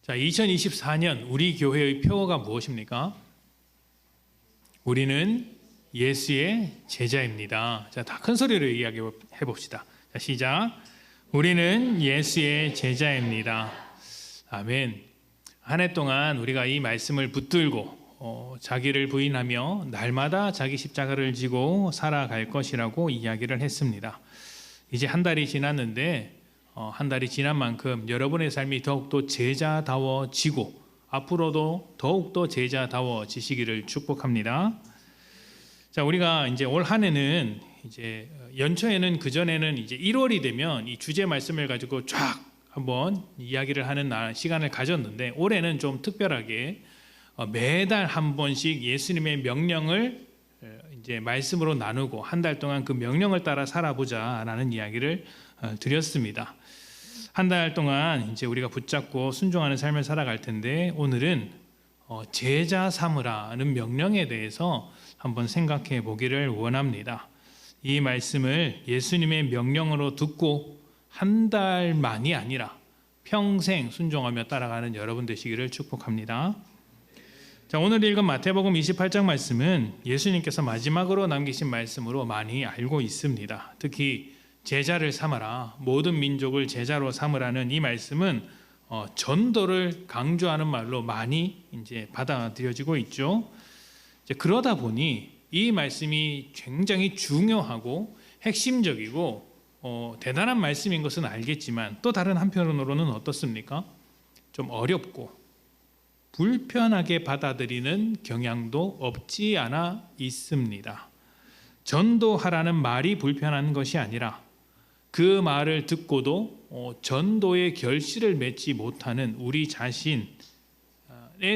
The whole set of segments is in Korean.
자, 2024년 우리 교회의 표어가 무엇입니까? 우리는 예수의 제자입니다. 자, 다 큰 소리로 이야기해 봅시다. 자, 시작. 우리는 예수의 제자입니다. 아멘. 한 해 동안 우리가 이 말씀을 붙들고 자기를 부인하며 날마다 자기 십자가를 지고 살아갈 것이라고 이야기를 했습니다. 이제 한 달이 지났는데 한 달이 지난 만큼 여러분의 삶이 더욱더 제자다워지고 앞으로도 더욱더 제자다워지시기를 축복합니다. 자, 우리가 이제 올 한 해는 이제 연초에는 그전에는 이제 1월이 되면 이 주제 말씀을 가지고 쫙 한번 이야기를 하는 시간을 가졌는데 올해는 좀 특별하게 매달 한 번씩 예수님의 명령을 이제 말씀으로 나누고 한 달 동안 그 명령을 따라 살아보자라는 이야기를 드렸습니다. 한 달 동안 이제 우리가 붙잡고 순종하는 삶을 살아갈 텐데 오늘은 제자 삼으라는 명령에 대해서 한번 생각해 보기를 원합니다. 이 말씀을 예수님의 명령으로 듣고 한 달만이 아니라 평생 순종하며 따라가는 여러분 되시기를 축복합니다. 자, 오늘 읽은 마태복음 28장 말씀은 예수님께서 마지막으로 남기신 말씀으로 많이 알고 있습니다. 특히 제자를 삼아라, 모든 민족을 제자로 삼으라는 이 말씀은 전도를 강조하는 말로 많이 이제 받아들여지고 있죠. 이제 그러다 보니 이 말씀이 굉장히 중요하고 핵심적이고 대단한 말씀인 것은 알겠지만 또 다른 한편으로는 어떻습니까? 좀 어렵고 불편하게 받아들이는 경향도 없지 않아 있습니다. 전도하라는 말이 불편한 것이 아니라 그 말을 듣고도 전도의 결실을 맺지 못하는 우리 자신에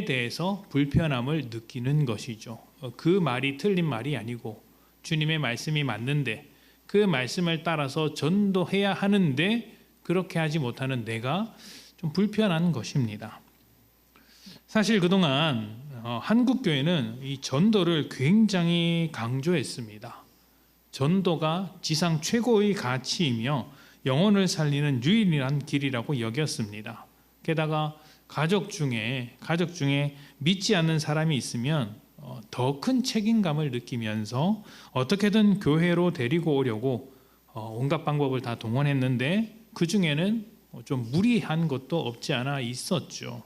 대해서 불편함을 느끼는 것이죠. 그 말이 틀린 말이 아니고 주님의 말씀이 맞는데 그 말씀을 따라서 전도해야 하는데 그렇게 하지 못하는 내가 좀 불편한 것입니다. 사실 그동안 한국교회는 이 전도를 굉장히 강조했습니다. 전도가 지상 최고의 가치이며 영혼을 살리는 유일한 길이라고 여겼습니다. 게다가 가족 중에 믿지 않는 사람이 있으면 더 큰 책임감을 느끼면서 어떻게든 교회로 데리고 오려고 온갖 방법을 다 동원했는데 그 중에는 좀 무리한 것도 없지 않아 있었죠.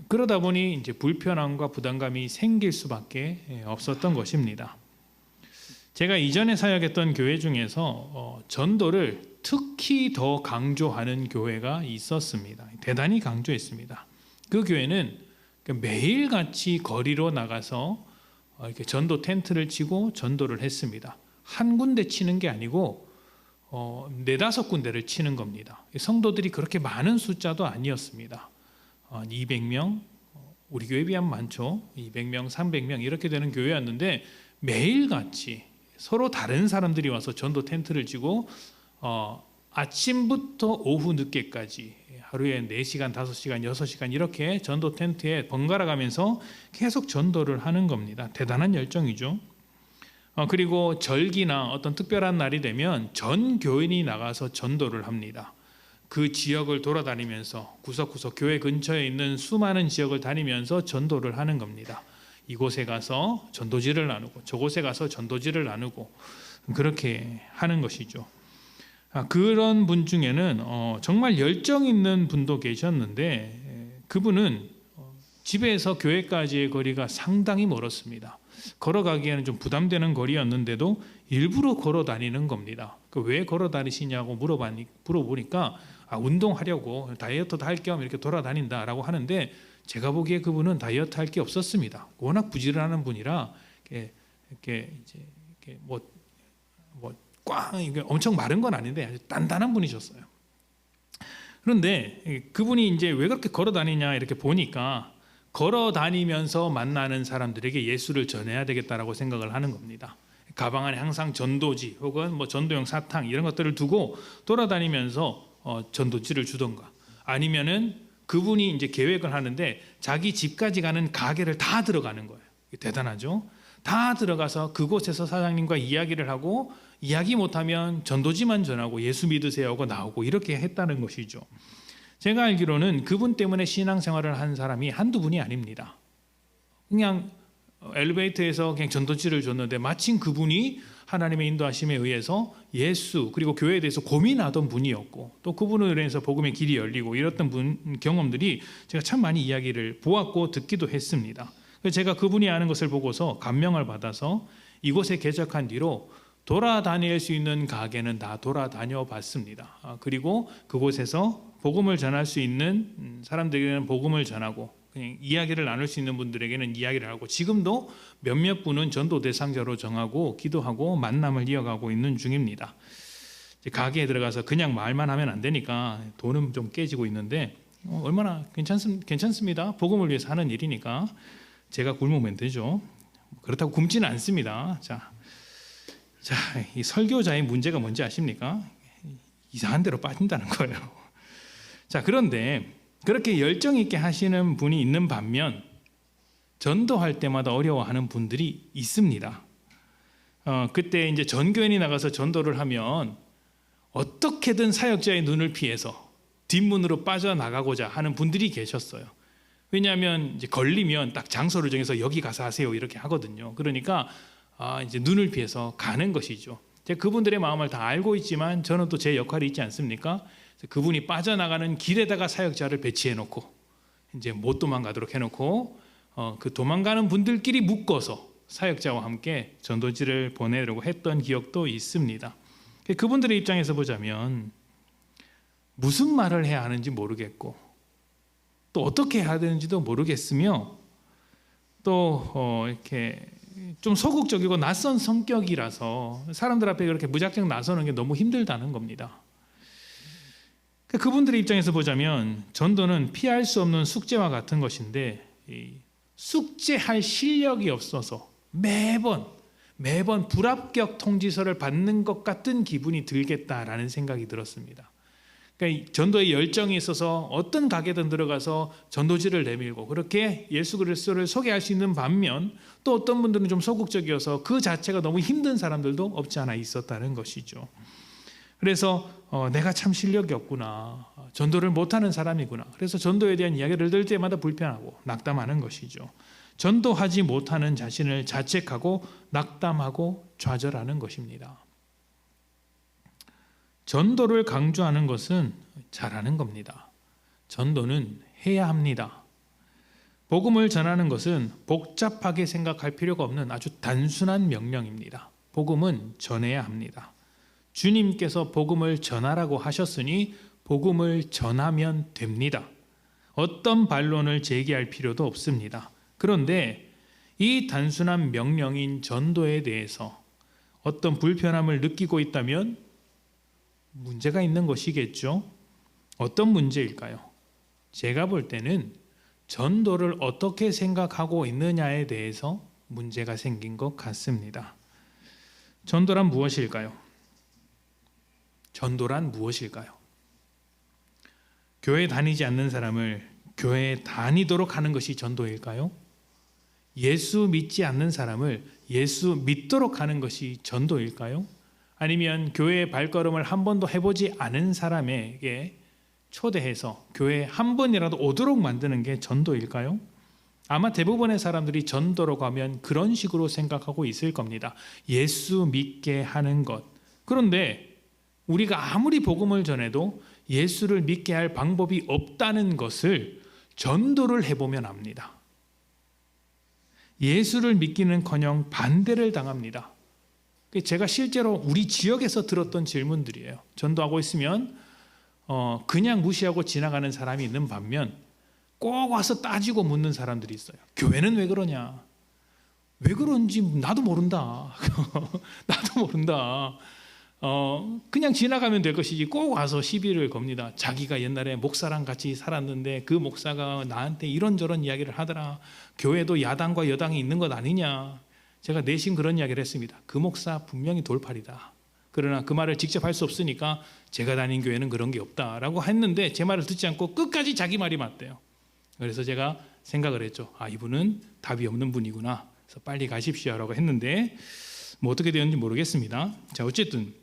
그러다 보니 이제 불편함과 부담감이 생길 수밖에 없었던 것입니다. 제가 이전에 사역했던 교회 중에서 전도를 특히 더 강조하는 교회가 있었습니다. 대단히 강조했습니다. 그 교회는 매일같이 거리로 나가서 이렇게 전도 텐트를 치고 전도를 했습니다. 한 군데 치는 게 아니고 4-5군데를 치는 겁니다. 성도들이 그렇게 많은 숫자도 아니었습니다. 200명, 우리 교회에 비하면 많죠. 200명, 300명 이렇게 되는 교회였는데 매일같이 서로 다른 사람들이 와서 전도 텐트를 치고 아침부터 오후 늦게까지 하루에 4시간, 5시간, 6시간 이렇게 전도 텐트에 번갈아 가면서 계속 전도를 하는 겁니다. 대단한 열정이죠. 그리고 절기나 어떤 특별한 날이 되면 전 교인이 나가서 전도를 합니다. 그 지역을 돌아다니면서 구석구석 교회 근처에 있는 수많은 지역을 다니면서 전도를 하는 겁니다. 이곳에 가서 전도지를 나누고 저곳에 가서 전도지를 나누고 그렇게 하는 것이죠. 그런 분 중에는 정말 열정 있는 분도 계셨는데 그분은 집에서 교회까지의 거리가 상당히 멀었습니다. 걸어가기에는 좀 부담되는 거리였는데도 일부러 걸어 다니는 겁니다. 왜 걸어 다니시냐고 물어보니까 운동하려고 다이어트도 할 겸 이렇게 돌아다닌다라고 하는데 제가 보기에 그분은 다이어트 할 게 없었습니다. 워낙 부지런한 분이라 이렇게 이게 엄청 마른 건 아닌데 아주 단단한 분이셨어요. 그런데 그분이 이제 왜 그렇게 걸어 다니냐 이렇게 보니까 걸어 다니면서 만나는 사람들에게 예수를 전해야 되겠다라고 생각을 하는 겁니다. 가방 안에 항상 전도지 혹은 전도용 사탕 이런 것들을 두고 돌아다니면서 전도지를 주던가 아니면은 그분이 이제 계획을 하는데 자기 집까지 가는 가게를 다 들어가는 거예요. 대단하죠? 다 들어가서 그곳에서 사장님과 이야기를 하고 이야기 못하면 전도지만 전하고 예수 믿으세요 하고 나오고 이렇게 했다는 것이죠. 제가 알기로는 그분 때문에 신앙생활을 한 사람이 한두 분이 아닙니다. 그냥 엘리베이터에서 그냥 전도지를 줬는데 마침 그분이 하나님의 인도하심에 의해서 예수 그리고 교회에 대해서 고민하던 분이었고, 또 그분으로 인해서 복음의 길이 열리고 이랬던 경험들이 제가 참 많이 이야기를 보았고 듣기도 했습니다. 그래서 제가 그분이 하는 것을 보고서 감명을 받아서 이곳에 개척한 뒤로 돌아다닐 수 있는 가게는 다 돌아다녀 봤습니다. 그리고 그곳에서 복음을 전할 수 있는 사람들에게는 복음을 전하고, 그냥 이야기를 나눌 수 있는 분들에게는 이야기를 하고, 지금도 몇몇 분은 전도 대상자로 정하고 기도하고 만남을 이어가고 있는 중입니다. 가게에 들어가서 그냥 말만 하면 안 되니까 돈은 좀 깨지고 있는데 얼마나 괜찮습니다. 복음을 위해서 하는 일이니까 제가 굶으면 되죠. 그렇다고 굶지는 않습니다. 자, 이 설교자의 문제가 뭔지 아십니까? 이상한 데로 빠진다는 거예요. 자, 그런데 그렇게 열정 있게 하시는 분이 있는 반면 전도할 때마다 어려워하는 분들이 있습니다. 그때 이제 전교인이 나가서 전도를 하면 어떻게든 사역자의 눈을 피해서 뒷문으로 빠져나가고자 하는 분들이 계셨어요. 왜냐하면 이제 걸리면 딱 장소를 정해서 여기 가서 하세요 이렇게 하거든요. 그러니까 이제 눈을 피해서 가는 것이죠. 제가 그분들의 마음을 다 알고 있지만 저는 또 제 역할이 있지 않습니까? 그분이 빠져나가는 길에다가 사역자를 배치해 놓고 이제 못 도망가도록 해놓고 그 도망가는 분들끼리 묶어서 사역자와 함께 전도지를 보내려고 했던 기억도 있습니다. 그분들의 입장에서 보자면 무슨 말을 해야 하는지 모르겠고 또 어떻게 해야 되는지도 모르겠으며 또 이렇게 좀 소극적이고 낯선 성격이라서 사람들 앞에 그렇게 무작정 나서는 게 너무 힘들다는 겁니다. 그분들의 입장에서 보자면 전도는 피할 수 없는 숙제와 같은 것인데 숙제할 실력이 없어서 매번 불합격 통지서를 받는 것 같은 기분이 들겠다라는 생각이 들었습니다. 그러니까 전도에 열정이 있어서 어떤 가게든 들어가서 전도지를 내밀고 그렇게 예수 그리스도를 소개할 수 있는 반면, 또 어떤 분들은 좀 소극적이어서 그 자체가 너무 힘든 사람들도 없지 않아 있었다는 것이죠. 그래서 내가 참 실력이 없구나, 전도를 못하는 사람이구나, 그래서 전도에 대한 이야기를 들을 때마다 불편하고 낙담하는 것이죠. 전도하지 못하는 자신을 자책하고 낙담하고 좌절하는 것입니다. 전도를 강조하는 것은 잘하는 겁니다. 전도는 해야 합니다. 복음을 전하는 것은 복잡하게 생각할 필요가 없는 아주 단순한 명령입니다. 복음은 전해야 합니다. 주님께서 복음을 전하라고 하셨으니 복음을 전하면 됩니다. 어떤 반론을 제기할 필요도 없습니다. 그런데 이 단순한 명령인 전도에 대해서 어떤 불편함을 느끼고 있다면 문제가 있는 것이겠죠. 어떤 문제일까요? 제가 볼 때는 전도를 어떻게 생각하고 있느냐에 대해서 문제가 생긴 것 같습니다. 전도란 무엇일까요? 전도란 무엇일까요? 교회 다니지 않는 사람을 교회에 다니도록 하는 것이 전도일까요? 예수 믿지 않는 사람을 예수 믿도록 하는 것이 전도일까요? 아니면 교회의 발걸음을 한 번도 해보지 않은 사람에게 초대해서 교회에 한 번이라도 오도록 만드는 게 전도일까요? 아마 대부분의 사람들이 전도로 가면 그런 식으로 생각하고 있을 겁니다. 예수 믿게 하는 것. 그런데 우리가 아무리 복음을 전해도 예수를 믿게 할 방법이 없다는 것을 전도를 해보면 압니다. 예수를 믿기는커녕 반대를 당합니다. 제가 실제로 우리 지역에서 들었던 질문들이에요. 전도하고 있으면 그냥 무시하고 지나가는 사람이 있는 반면 꼭 와서 따지고 묻는 사람들이 있어요. 교회는 왜 그러냐? 왜 그런지 나도 모른다. 나도 모른다. 그냥 지나가면 될 것이지 꼭 와서 시비를 겁니다. 자기가 옛날에 목사랑 같이 살았는데 그 목사가 나한테 이런저런 이야기를 하더라. 교회도 야당과 여당이 있는 것 아니냐. 제가 내심 그런 이야기를 했습니다. 그 목사 분명히 돌팔이다. 그러나 그 말을 직접 할 수 없으니까 제가 다닌 교회는 그런 게 없다라고 했는데 제 말을 듣지 않고 끝까지 자기 말이 맞대요. 그래서 제가 생각을 했죠. 이분은 답이 없는 분이구나. 그래서 빨리 가십시오라고 했는데 뭐 어떻게 되었는지 모르겠습니다. 자, 어쨌든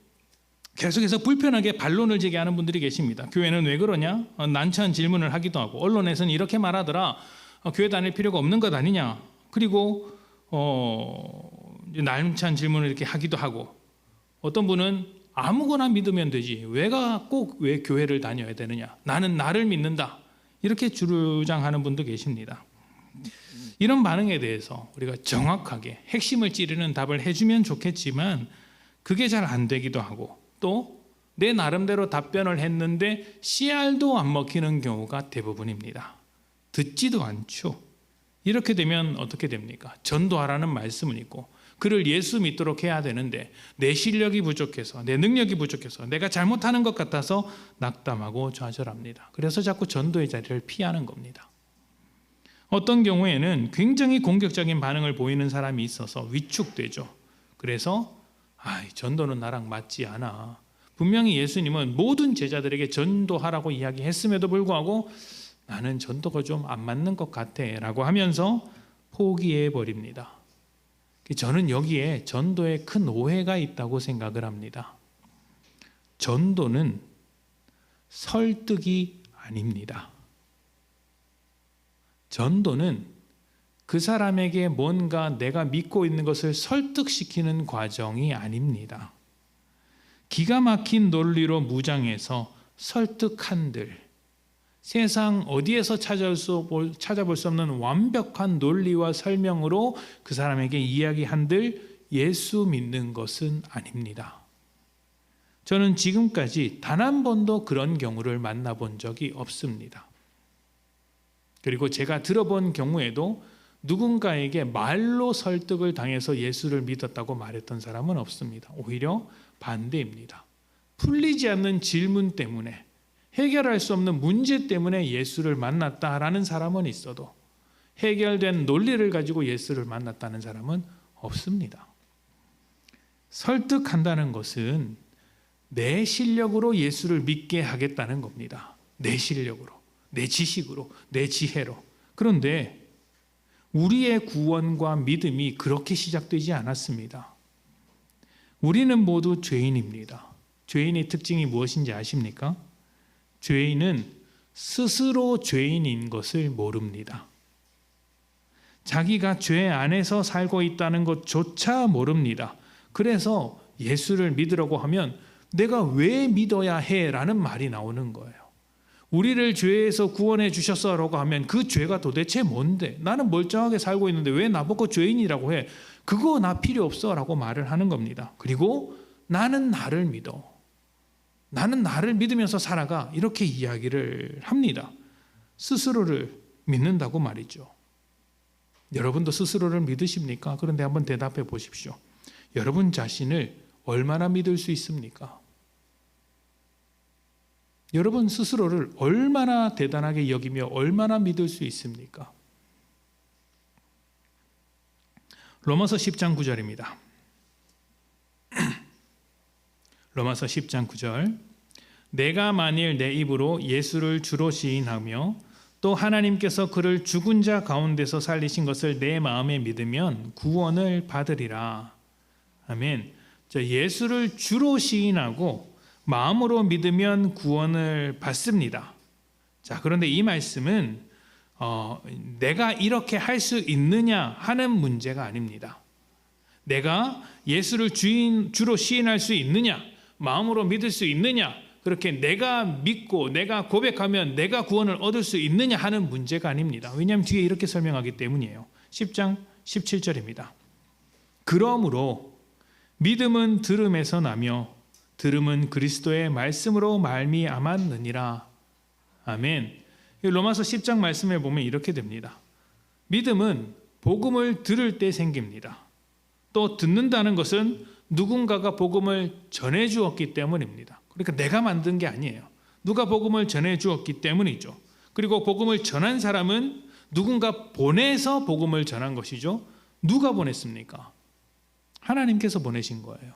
계속해서 불편하게 반론을 제기하는 분들이 계십니다. 교회는 왜 그러냐? 난처한 질문을 하기도 하고, 언론에서는 이렇게 말하더라. 교회 다닐 필요가 없는 것 아니냐? 그리고 난처한 질문을 이렇게 하기도 하고, 어떤 분은 아무거나 믿으면 되지, 왜 교회를 다녀야 되느냐? 나는 나를 믿는다. 이렇게 주장하는 분도 계십니다. 이런 반응에 대해서 우리가 정확하게 핵심을 찌르는 답을 해주면 좋겠지만 그게 잘 안 되기도 하고, 또 내 나름대로 답변을 했는데 씨알도 안 먹히는 경우가 대부분입니다. 듣지도 않죠. 이렇게 되면 어떻게 됩니까? 전도하라는 말씀은 있고 그를 예수 믿도록 해야 되는데 내 실력이 부족해서, 내 능력이 부족해서, 내가 잘못하는 것 같아서 낙담하고 좌절합니다. 그래서 자꾸 전도의 자리를 피하는 겁니다. 어떤 경우에는 굉장히 공격적인 반응을 보이는 사람이 있어서 위축되죠. 그래서 전도는 나랑 맞지 않아. 분명히 예수님은 모든 제자들에게 전도하라고 이야기했음에도 불구하고 나는 전도가 좀 안 맞는 것 같아 라고 하면서 포기해 버립니다. 저는 여기에 전도에 큰 오해가 있다고 생각을 합니다. 전도는 설득이 아닙니다. 전도는 그 사람에게 뭔가 내가 믿고 있는 것을 설득시키는 과정이 아닙니다. 기가 막힌 논리로 무장해서 설득한들, 세상 어디에서 찾아볼 수 없는 완벽한 논리와 설명으로 그 사람에게 이야기한들 예수 믿는 것은 아닙니다. 저는 지금까지 단 한 번도 그런 경우를 만나본 적이 없습니다. 그리고 제가 들어본 경우에도 누군가에게 말로 설득을 당해서 예수를 믿었다고 말했던 사람은 없습니다. 오히려 반대입니다. 풀리지 않는 질문 때문에, 해결할 수 없는 문제 때문에 예수를 만났다라는 사람은 있어도 해결된 논리를 가지고 예수를 만났다는 사람은 없습니다. 설득한다는 것은 내 실력으로 예수를 믿게 하겠다는 겁니다. 내 실력으로, 내 지식으로, 내 지혜로. 그런데 우리의 구원과 믿음이 그렇게 시작되지 않았습니다. 우리는 모두 죄인입니다. 죄인의 특징이 무엇인지 아십니까? 죄인은 스스로 죄인인 것을 모릅니다. 자기가 죄 안에서 살고 있다는 것조차 모릅니다. 그래서 예수를 믿으라고 하면 내가 왜 믿어야 해? 라는 말이 나오는 거예요. 우리를 죄에서 구원해 주셨어라고 하면 그 죄가 도대체 뭔데? 나는 멀쩡하게 살고 있는데 왜 나보고 죄인이라고 해? 그거 나 필요 없어 라고 말을 하는 겁니다. 그리고 나는 나를 믿어. 나는 나를 믿으면서 살아가. 이렇게 이야기를 합니다. 스스로를 믿는다고 말이죠. 여러분도 스스로를 믿으십니까? 그런데 한번 대답해 보십시오. 여러분 자신을 얼마나 믿을 수 있습니까? 여러분 스스로를 얼마나 대단하게 여기며 얼마나 믿을 수 있습니까? 로마서 10장 9절입니다. 로마서 10장 9절. 내가 만일 내 입으로 예수를 주로 시인하며 또 하나님께서 그를 죽은 자 가운데서 살리신 것을 내 마음에 믿으면 구원을 받으리라. 아멘. 예수를 주로 시인하고 마음으로 믿으면 구원을 받습니다. 자, 그런데 이 말씀은 내가 이렇게 할 수 있느냐 하는 문제가 아닙니다. 내가 예수를 주로 시인할 수 있느냐, 마음으로 믿을 수 있느냐, 그렇게 내가 믿고 내가 고백하면 내가 구원을 얻을 수 있느냐 하는 문제가 아닙니다. 왜냐하면 뒤에 이렇게 설명하기 때문이에요. 10장 17절입니다. 그러므로 믿음은 들음에서 나며 들음은 그리스도의 말씀으로 말미암았느니라. 아멘. 로마서 10장 말씀에 보면 이렇게 됩니다. 믿음은 복음을 들을 때 생깁니다. 또 듣는다는 것은 누군가가 복음을 전해 주었기 때문입니다. 그러니까 내가 만든 게 아니에요. 누가 복음을 전해 주었기 때문이죠. 그리고 복음을 전한 사람은 누군가 보내서 복음을 전한 것이죠. 누가 보냈습니까? 하나님께서 보내신 거예요.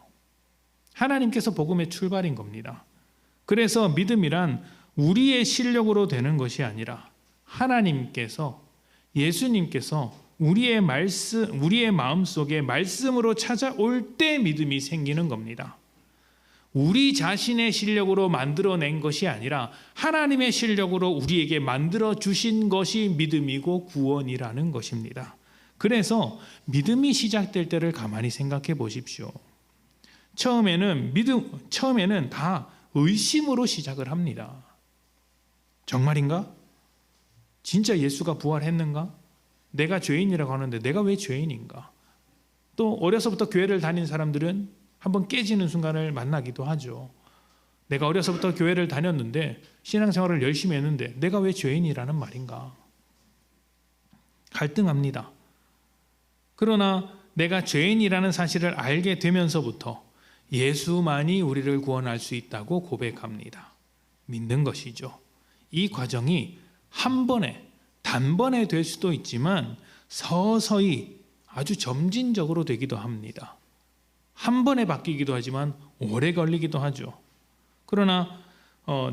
하나님께서 복음의 출발인 겁니다. 그래서 믿음이란 우리의 실력으로 되는 것이 아니라 하나님께서, 예수님께서 우리의 마음속에 말씀으로 찾아올 때 믿음이 생기는 겁니다. 우리 자신의 실력으로 만들어낸 것이 아니라 하나님의 실력으로 우리에게 만들어 주신 것이 믿음이고 구원이라는 것입니다. 그래서 믿음이 시작될 때를 가만히 생각해 보십시오. 처음에는 다 의심으로 시작을 합니다. 정말인가? 진짜 예수가 부활했는가? 내가 죄인이라고 하는데 내가 왜 죄인인가? 또 어려서부터 교회를 다닌 사람들은 한번 깨지는 순간을 만나기도 하죠. 내가 어려서부터 교회를 다녔는데 신앙생활을 열심히 했는데 내가 왜 죄인이라는 말인가? 갈등합니다. 그러나 내가 죄인이라는 사실을 알게 되면서부터 예수만이 우리를 구원할 수 있다고 고백합니다. 믿는 것이죠. 이 과정이 단번에 될 수도 있지만 서서히 아주 점진적으로 되기도 합니다. 한 번에 바뀌기도 하지만 오래 걸리기도 하죠. 그러나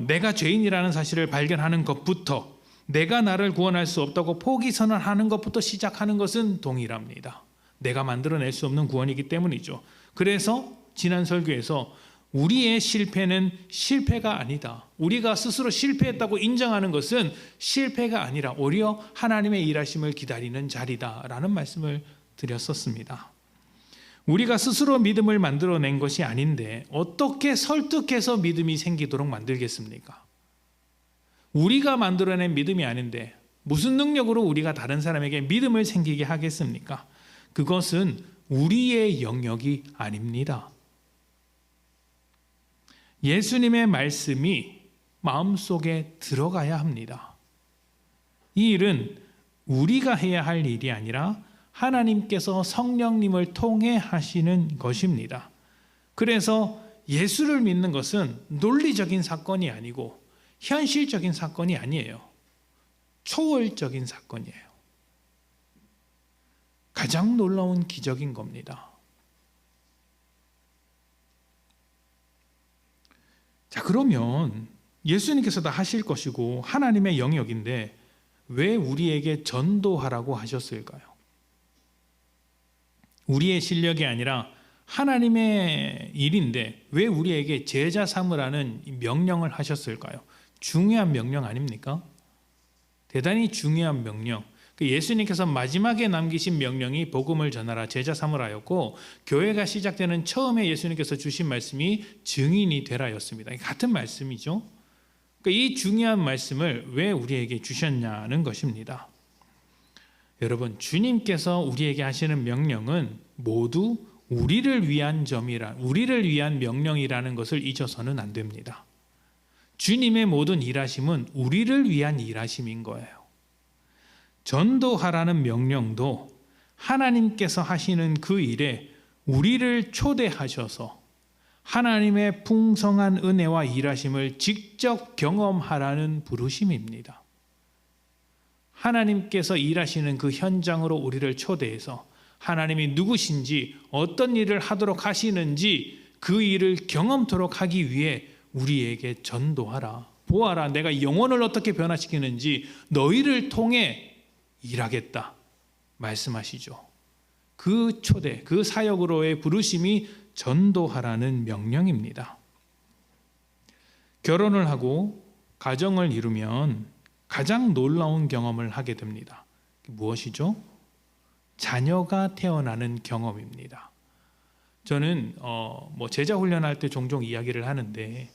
내가 죄인이라는 사실을 발견하는 것부터, 내가 나를 구원할 수 없다고 포기 선언하는 것부터 시작하는 것은 동일합니다. 내가 만들어낼 수 없는 구원이기 때문이죠. 그래서 지난 설교에서 우리의 실패는 실패가 아니다. 우리가 스스로 실패했다고 인정하는 것은 실패가 아니라 오히려 하나님의 일하심을 기다리는 자리다라는 말씀을 드렸었습니다. 우리가 스스로 믿음을 만들어낸 것이 아닌데 어떻게 설득해서 믿음이 생기도록 만들겠습니까? 우리가 만들어낸 믿음이 아닌데 무슨 능력으로 우리가 다른 사람에게 믿음을 생기게 하겠습니까? 그것은 우리의 영역이 아닙니다. 예수님의 말씀이 마음속에 들어가야 합니다. 이 일은 우리가 해야 할 일이 아니라 하나님께서 성령님을 통해 하시는 것입니다. 그래서 예수를 믿는 것은 논리적인 사건이 아니고 현실적인 사건이 아니에요. 초월적인 사건이에요. 가장 놀라운 기적인 겁니다. 자, 그러면 예수님께서 다 하실 것이고 하나님의 영역인데 왜 우리에게 전도하라고 하셨을까요? 우리의 실력이 아니라 하나님의 일인데 왜 우리에게 제자 삼으라는 명령을 하셨을까요? 중요한 명령 아닙니까? 대단히 중요한 명령. 예수님께서 마지막에 남기신 명령이 복음을 전하라, 제자 삼으라였고, 교회가 시작되는 처음에 예수님께서 주신 말씀이 증인이 되라였습니다. 같은 말씀이죠. 이 중요한 말씀을 왜 우리에게 주셨냐는 것입니다. 여러분, 주님께서 우리에게 하시는 명령은 모두 우리를 위한 명령이라는 것을 잊어서는 안 됩니다. 주님의 모든 일하심은 우리를 위한 일하심인 거예요. 전도하라는 명령도 하나님께서 하시는 그 일에 우리를 초대하셔서 하나님의 풍성한 은혜와 일하심을 직접 경험하라는 부르심입니다. 하나님께서 일하시는 그 현장으로 우리를 초대해서 하나님이 누구신지, 어떤 일을 하도록 하시는지 그 일을 경험토록 하기 위해 우리에게 전도하라. 보아라, 내가 영혼을 어떻게 변화시키는지 너희를 통해 일하겠다 말씀하시죠. 그 초대, 그 사역으로의 부르심이 전도하라는 명령입니다. 결혼을 하고 가정을 이루면 가장 놀라운 경험을 하게 됩니다. 무엇이죠? 자녀가 태어나는 경험입니다. 저는 제자 훈련할 때 종종 이야기를 하는데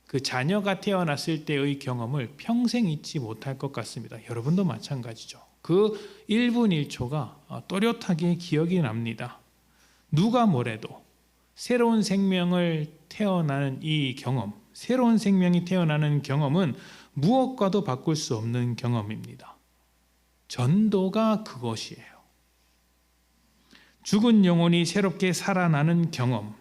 그 자녀가 태어났을 때의 경험을 평생 잊지 못할 것 같습니다. 여러분도 마찬가지죠. 그 1분 1초가 또렷하게 기억이 납니다. 누가 뭐래도 새로운 생명을 태어나는 이 경험, 새로운 생명이 태어나는 경험은 무엇과도 바꿀 수 없는 경험입니다. 전도가 그것이에요. 죽은 영혼이 새롭게 살아나는 경험,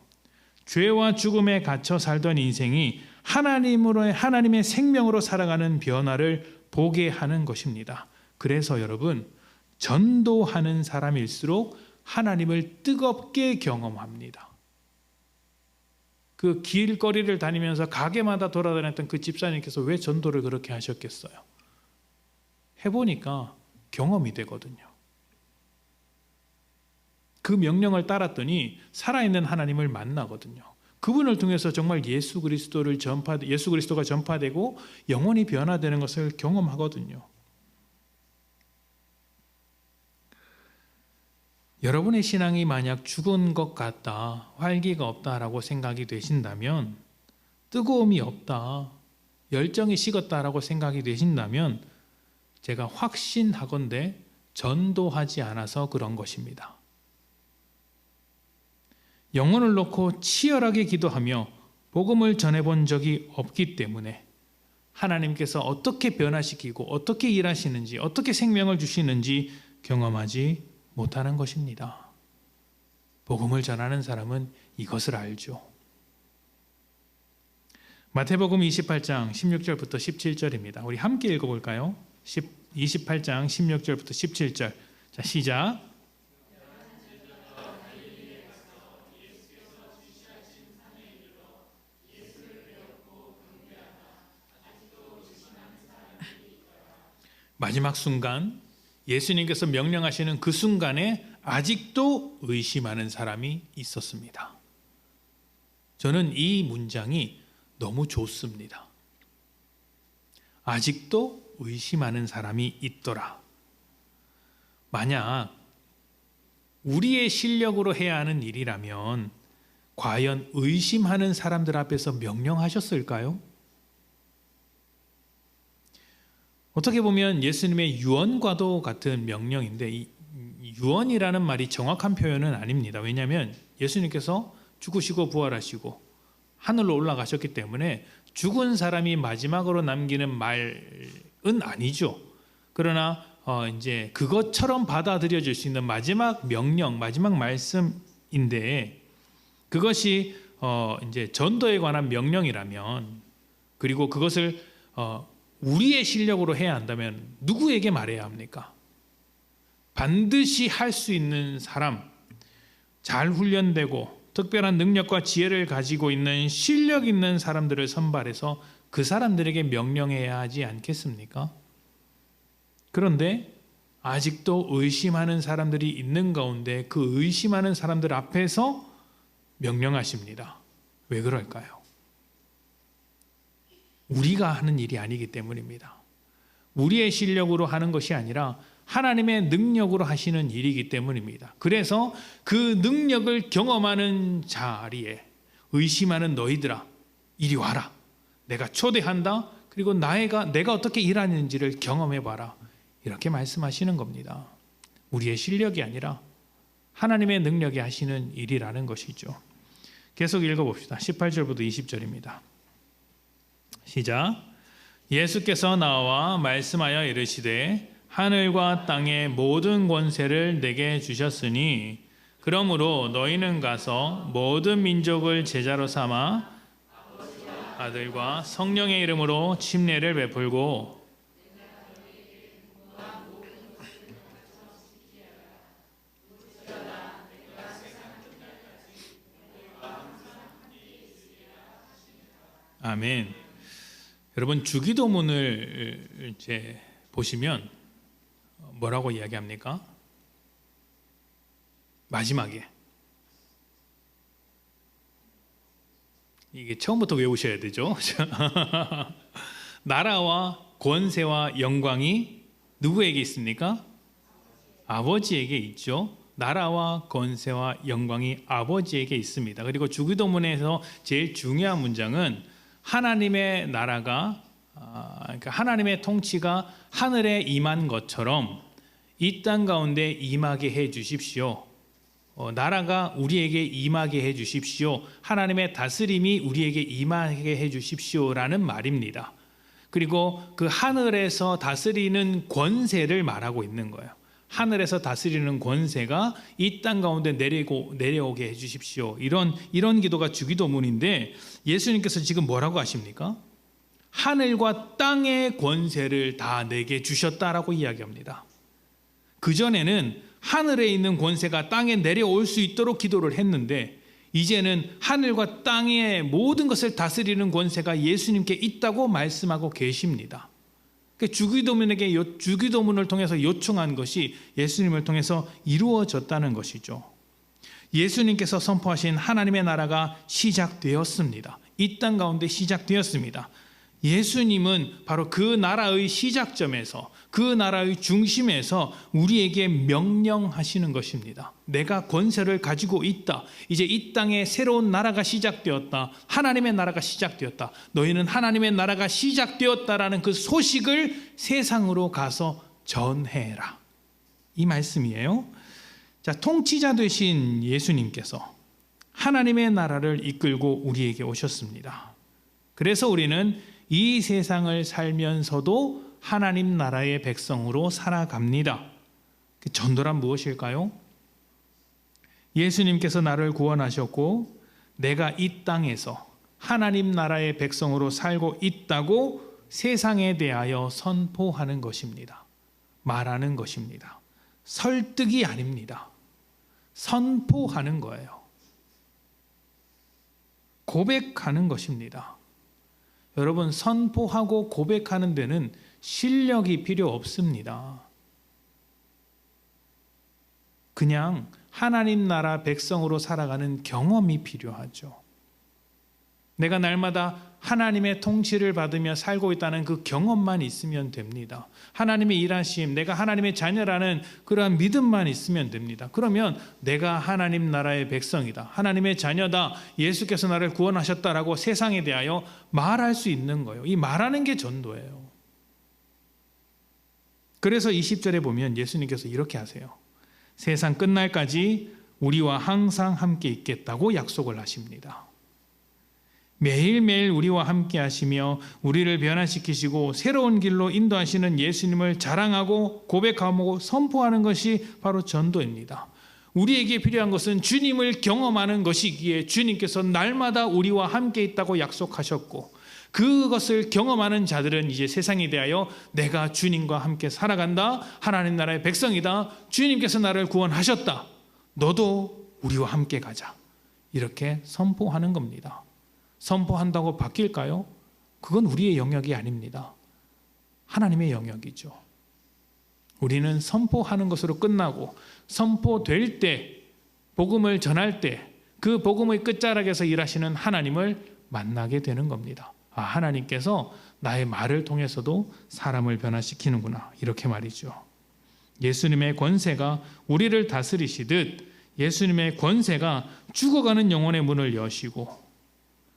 죄와 죽음에 갇혀 살던 인생이 하나님의 생명으로 살아가는 변화를 보게 하는 것입니다. 그래서 여러분, 전도하는 사람일수록 하나님을 뜨겁게 경험합니다. 그 길거리를 다니면서 가게마다 돌아다녔던 그 집사님께서 왜 전도를 그렇게 하셨겠어요? 해보니까 경험이 되거든요. 그 명령을 따랐더니 살아있는 하나님을 만나거든요. 그분을 통해서 정말 예수 그리스도가 전파되고 영혼이 변화되는 것을 경험하거든요. 여러분의 신앙이 만약 죽은 것 같다, 활기가 없다라고 생각이 되신다면, 뜨거움이 없다, 열정이 식었다라고 생각이 되신다면 제가 확신하건대 전도하지 않아서 그런 것입니다. 영혼을 놓고 치열하게 기도하며 복음을 전해본 적이 없기 때문에 하나님께서 어떻게 변화시키고 어떻게 일하시는지, 어떻게 생명을 주시는지 경험하지 못하는 것입니다. 복음을 전하는 사람은 이것을 알죠. 마태복음 28장 16절부터 17절입니다. 우리 함께 읽어볼까요? 28장 16절부터 17절. 자, 시작. 마지막 순간, 예수님께서 명령하시는 그 순간에 아직도 의심하는 사람이 있었습니다. 저는 이 문장이 너무 좋습니다. 아직도 의심하는 사람이 있더라. 만약 우리의 실력으로 해야 하는 일이라면 과연 의심하는 사람들 앞에서 명령하셨을까요? 어떻게 보면 예수님의 유언과도 같은 명령인데, 이 유언이라는 말이 정확한 표현은 아닙니다. 왜냐하면 예수님께서 죽으시고 부활하시고 하늘로 올라가셨기 때문에 죽은 사람이 마지막으로 남기는 말은 아니죠. 그러나 이제 그것처럼 받아들여질 수 있는 마지막 명령, 마지막 말씀인데, 그것이 이제 전도에 관한 명령이라면, 그리고 그것을 우리의 실력으로 해야 한다면 누구에게 말해야 합니까? 반드시 할 수 있는 사람, 잘 훈련되고 특별한 능력과 지혜를 가지고 있는 실력 있는 사람들을 선발해서 그 사람들에게 명령해야 하지 않겠습니까? 그런데 아직도 의심하는 사람들이 있는 가운데 그 의심하는 사람들 앞에서 명령하십니다. 왜 그럴까요? 우리가 하는 일이 아니기 때문입니다. 우리의 실력으로 하는 것이 아니라 하나님의 능력으로 하시는 일이기 때문입니다. 그래서 그 능력을 경험하는 자리에 의심하는 너희들아, 이리 와라. 내가 초대한다. 그리고 내가 어떻게 일하는지를 경험해봐라. 이렇게 말씀하시는 겁니다. 우리의 실력이 아니라 하나님의 능력이 하시는 일이라는 것이죠. 계속 읽어봅시다. 18절부터 20절입니다. 시작. 예수께서 나와 말씀하여 이르시되 하늘과 땅의 모든 권세를 내게 주셨으니 그러므로 너희는 가서 모든 민족을 제자로 삼아 아들과 성령의 이름으로 침례를 베풀고 아멘. 여러분, 주기도문을 이제 보시면 뭐라고 이야기합니까? 마지막에 이게 처음부터 외우셔야 되죠. 나라와 권세와 영광이 누구에게 있습니까? 아버지에게 있죠. 나라와 권세와 영광이 아버지에게 있습니다. 그리고 주기도문에서 제일 중요한 문장은 하나님의 나라가, 그러니까 하나님의 통치가 하늘에 임한 것처럼 이 땅 가운데 임하게 해 주십시오. 나라가 우리에게 임하게 해 주십시오. 하나님의 다스림이 우리에게 임하게 해 주십시오라는 말입니다. 그리고 그 하늘에서 다스리는 권세를 말하고 있는 거예요. 하늘에서 다스리는 권세가 이 땅 가운데 내려오게 해주십시오. 이런 기도가 주기도문인데, 예수님께서 지금 뭐라고 하십니까? 하늘과 땅의 권세를 다 내게 주셨다라고 이야기합니다. 그전에는 하늘에 있는 권세가 땅에 내려올 수 있도록 기도를 했는데, 이제는 하늘과 땅의 모든 것을 다스리는 권세가 예수님께 있다고 말씀하고 계십니다. 주기도문을 통해서 요청한 것이 예수님을 통해서 이루어졌다는 것이죠. 예수님께서 선포하신 하나님의 나라가 시작되었습니다. 이 땅 가운데 시작되었습니다. 예수님은 바로 그 나라의 시작점에서, 그 나라의 중심에서 우리에게 명령하시는 것입니다. 내가 권세를 가지고 있다. 이제 이 땅에 새로운 나라가 시작되었다. 하나님의 나라가 시작되었다. 너희는 하나님의 나라가 시작되었다라는 그 소식을 세상으로 가서 전해라. 이 말씀이에요. 자, 통치자 되신 예수님께서 하나님의 나라를 이끌고 우리에게 오셨습니다. 그래서 우리는 이 세상을 살면서도 하나님 나라의 백성으로 살아갑니다. 그 전도란 무엇일까요? 예수님께서 나를 구원하셨고 내가 이 땅에서 하나님 나라의 백성으로 살고 있다고 세상에 대하여 선포하는 것입니다. 말하는 것입니다. 설득이 아닙니다. 선포하는 거예요. 고백하는 것입니다. 여러분, 선포하고 고백하는 데는 실력이 필요 없습니다. 그냥 하나님 나라 백성으로 살아가는 경험이 필요하죠. 내가 날마다 하나님의 통치를 받으며 살고 있다는 그 경험만 있으면 됩니다. 하나님의 일하심, 내가 하나님의 자녀라는 그러한 믿음만 있으면 됩니다. 그러면 내가 하나님 나라의 백성이다, 하나님의 자녀다, 예수께서 나를 구원하셨다라고 세상에 대하여 말할 수 있는 거예요. 이 말하는 게 전도예요. 그래서 20절에 보면 예수님께서 이렇게 하세요. 세상 끝날까지 우리와 항상 함께 있겠다고 약속을 하십니다. 매일매일 우리와 함께 하시며 우리를 변화시키시고 새로운 길로 인도하시는 예수님을 자랑하고 고백하고 선포하는 것이 바로 전도입니다. 우리에게 필요한 것은 주님을 경험하는 것이기에 주님께서 날마다 우리와 함께 있다고 약속하셨고, 그것을 경험하는 자들은 이제 세상에 대하여 내가 주님과 함께 살아간다, 하나님 나라의 백성이다, 주님께서 나를 구원하셨다, 너도 우리와 함께 가자, 이렇게 선포하는 겁니다. 선포한다고 바뀔까요? 그건 우리의 영역이 아닙니다. 하나님의 영역이죠. 우리는 선포하는 것으로 끝나고, 선포될 때, 복음을 전할 때 그 복음의 끝자락에서 일하시는 하나님을 만나게 되는 겁니다. 아, 하나님께서 나의 말을 통해서도 사람을 변화시키는구나, 이렇게 말이죠. 예수님의 권세가 우리를 다스리시듯 예수님의 권세가 죽어가는 영혼의 문을 여시고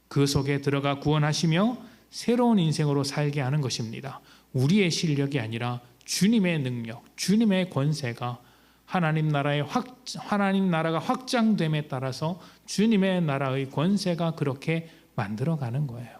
그 속에 들어가 구원하시며 새로운 인생으로 살게 하는 것입니다. 우리의 실력이 아니라 주님의 능력, 주님의 권세가 하나님 나라가 확장됨에 따라서 주님의 나라의 권세가 그렇게 만들어가는 거예요.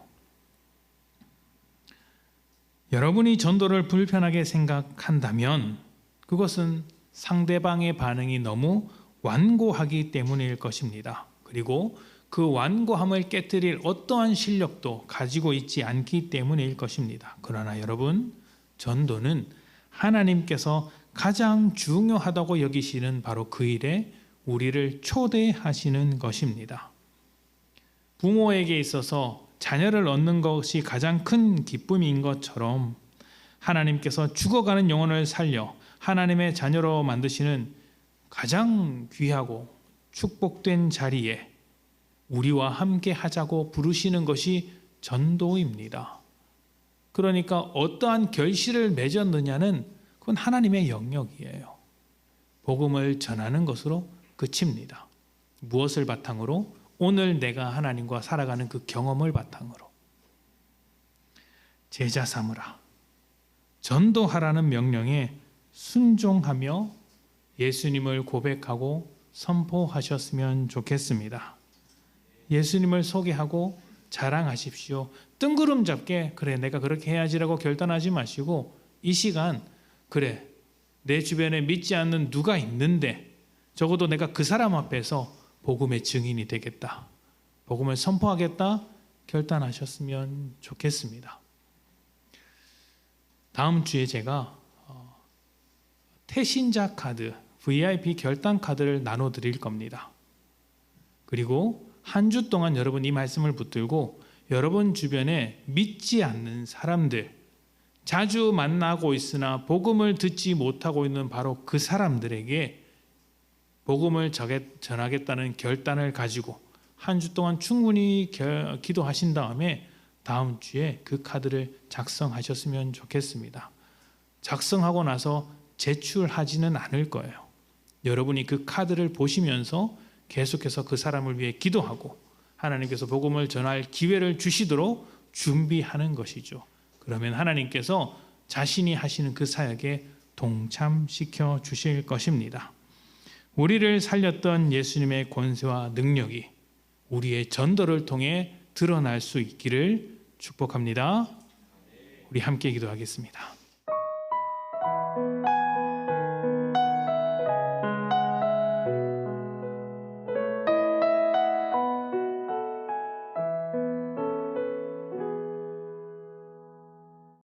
여러분이 전도를 불편하게 생각한다면 그것은 상대방의 반응이 너무 완고하기 때문일 것입니다. 그리고 그 완고함을 깨뜨릴 어떠한 실력도 가지고 있지 않기 때문일 것입니다. 그러나 여러분, 전도는 하나님께서 가장 중요하다고 여기시는 바로 그 일에 우리를 초대하시는 것입니다. 부모에게 있어서 자녀를 얻는 것이 가장 큰 기쁨인 것처럼 하나님께서 죽어가는 영혼을 살려 하나님의 자녀로 만드시는 가장 귀하고 축복된 자리에 우리와 함께 하자고 부르시는 것이 전도입니다. 그러니까 어떠한 결실을 맺었느냐는 그건 하나님의 영역이에요. 복음을 전하는 것으로 그칩니다. 무엇을 바탕으로? 오늘 내가 하나님과 살아가는 그 경험을 바탕으로. 제자 삼으라. 전도하라는 명령에 순종하며 예수님을 고백하고 선포하셨으면 좋겠습니다. 예수님을 소개하고 자랑하십시오. 뜬구름 잡게 그래 내가 그렇게 해야지라고 결단하지 마시고 이 시간 그래 내 주변에 믿지 않는 누가 있는데 적어도 내가 그 사람 앞에서 복음의 증인이 되겠다, 복음을 선포하겠다 결단하셨으면 좋겠습니다. 다음 주에 제가 태신자 카드, VIP 결단 카드를 나눠드릴 겁니다. 그리고 한 주 동안 여러분 이 말씀을 붙들고 여러분 주변에 믿지 않는 사람들, 자주 만나고 있으나 복음을 듣지 못하고 있는 바로 그 사람들에게 복음을 전하겠다는 결단을 가지고 한 주 동안 충분히 기도하신 다음에 다음 주에 그 카드를 작성하셨으면 좋겠습니다. 작성하고 나서 제출하지는 않을 거예요. 여러분이 그 카드를 보시면서 계속해서 그 사람을 위해 기도하고 하나님께서 복음을 전할 기회를 주시도록 준비하는 것이죠. 그러면 하나님께서 자신이 하시는 그 사역에 동참시켜 주실 것입니다. 우리를 살렸던 예수님의 권세와 능력이 우리의 전도를 통해 드러날 수 있기를 축복합니다. 우리 함께 기도하겠습니다.